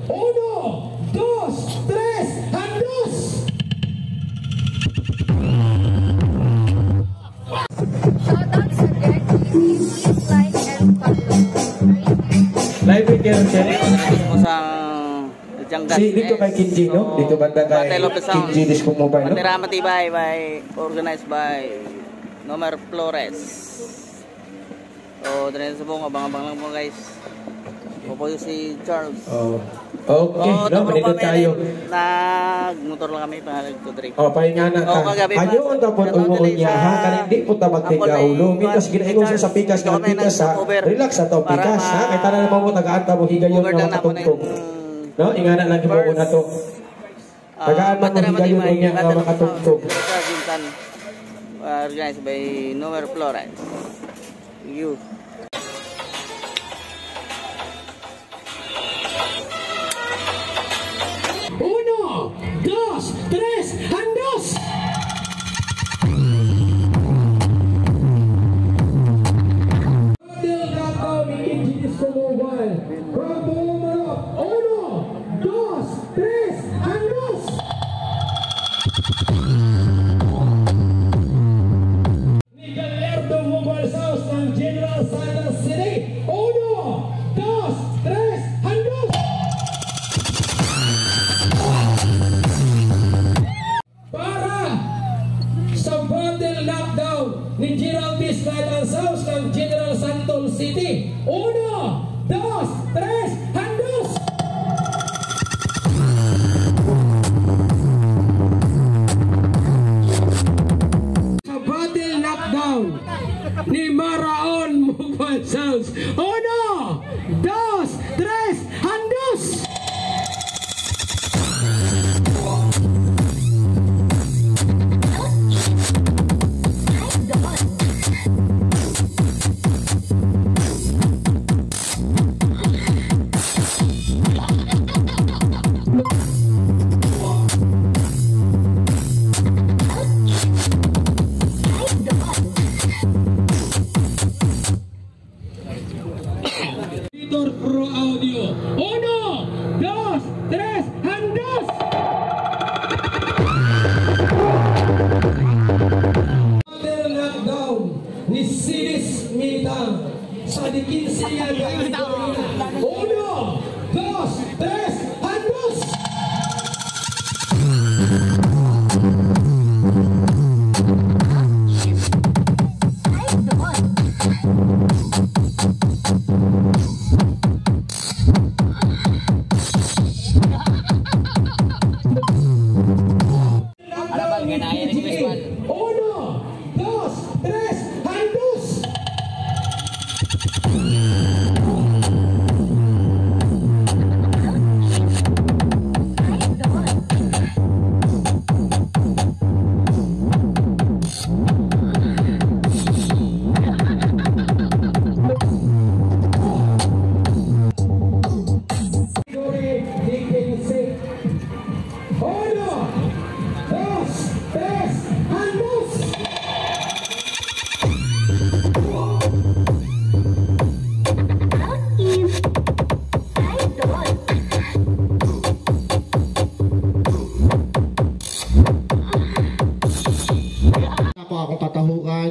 1, 2, 3, handos! Shoutouts sa Jack. Please like and follow. Live video check. Dito kay Kinji, no? Dito banda kay Kinji Disco Mobile, no? Matira Matibay organized by Nomer Flores. So, dito sa buong abang-abang lang po guys. Pupo yung si Charles. Okay, no? Manito tayo. Nagmotor lang kami, pangalag ko Drake. Pahinga na ka. Ayun, tapos umuon niya, ha? Kan hindi po ta magtiga-ulo. Mitas ginaingon siya sa pikas ka, pikas ha? Relax sa to, pikas ha? Kaya tanan naman mo, tagaan mo, higayon na makatungtong. No, ingana lang yung buo na to. Tagaan mo, higayon mo niya nga makatungtong. Organized by Nomer Flores. You. Uno, dos, tres, handos! Hotel Gataw ni Kinji Disco Mobile. Bravo Marap. 1, 2, 3, handos! Ni Galerdo Mobile House ng General Santos City. 1, 2, 3, handos! Para sa battle knockdown ni Gerald Bislayas House ng General Santos City. 1, 2, 3, handos! Sa battle knockdown ni Maraon Mobile House. 1, 2, 3, handos! Pro Audio. 1, 2, 3, handos! Battle knockdown ni Siris Mitang sa dikin siya ng 1, 2, 3, handos!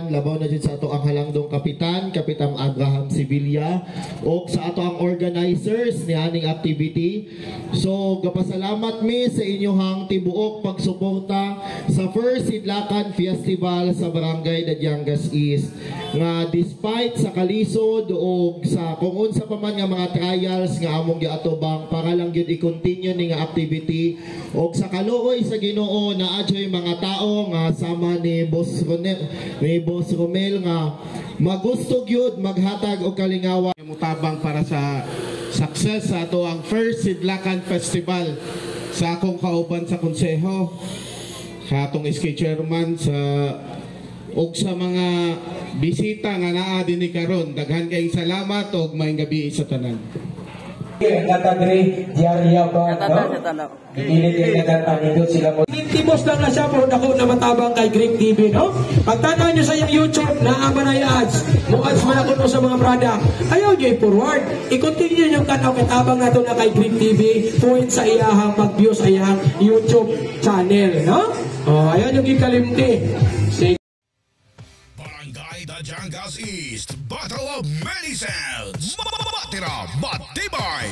Labaw na dyan sa ato ang halangdong Kapitan Abraham Sevilla o sa ato ang organizers ni aning activity. So gapasalamat mi sa inyong tibuok pagsuporta sa First Sidlakan Festival sa Barangay Dadyangas East nga despite sa kalisod o sa kung unsa pa man nga mga trials nga among giatubang para lang gyud i-continue ni nga activity o sa kaluoy sa Ginoo na adyoy mga tao nga sama ni Boss Romel nga magusto gyud maghatag og kalingawan mutabang para sa success sa ato ang First Sidlakan Festival sa akong kauban sa konseho sa atong SK chairman sa og sa mga bisita nga naa dinhi karon daghan kayong salamat og maayong gabi sa tanan. Natadre, diarya ba? Tanda. Ipilit yung natatangin sila mo. Timos lang na siya po dako na matabang kay Greek TV, no? Pagtanaw nyo sa iyong YouTube, naama na yung ads. Mo ads man ako sa mga product. Ayaw nyo i-forward. I-continue yung kanaw kitabang na to na kay Greek TV point sa iyahang mag-view sa iyahang YouTube channel, no? Ayaw nyo gikalimti. Sige. Barangay Dajangas East, Battle of Many Sounds. Matira, Matibay.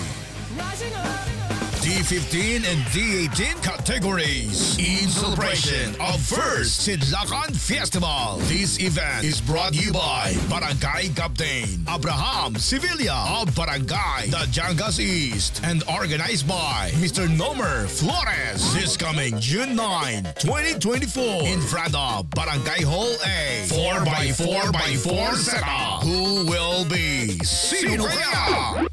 D15 and D18 categories in celebration of First Sidlakan Festival. This event is brought to you by Barangay Captain Abraham Sevilla of Barangay Dajangas East and organized by Mr. Nomer Flores. This coming June 9, 2024 in front of Barangay Hall A 4x4x4 setup. Who will be? Sino kaya?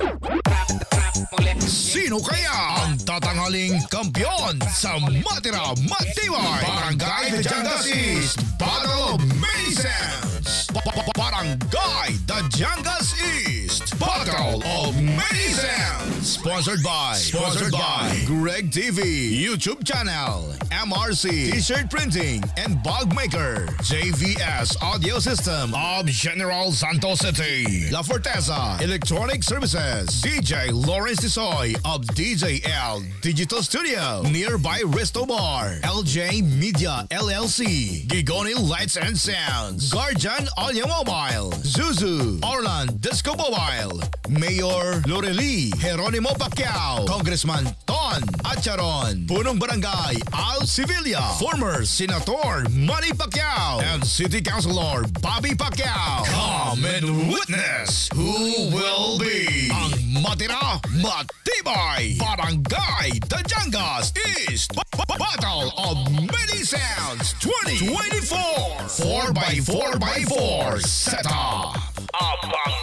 Sino kaya ang tatanghaling kampiyon sa Matira Matibay Barangay Dajangas East Battle of Many Sounds? Barangay Dajangas East Battle of Many Sounds. Sponsored by Greg TV YouTube channel, MRC T-shirt printing and bag maker, JVS Audio System of General Santos City, La Forteza Electronic Services, DJ Lawrence Tisoy of DJL Digital Studio, nearby Resto Bar, LJ Media LLC, Gigoni Lights and Sounds, Guardian Audio Mobile, Zuzu, Orland Disco Mobile, Mayor Loreli Jeronimo Pacquiao, Congressman Ton Acharon, Punong Barangay Al Sevilla, former Senator Manny Pacquiao, and City Councilor Bobby Pacquiao. Come and witness who will be ang Matira Matibay Barangay Dajangas East Battle of Many Sounds 2024 4x4x4 setup. Abang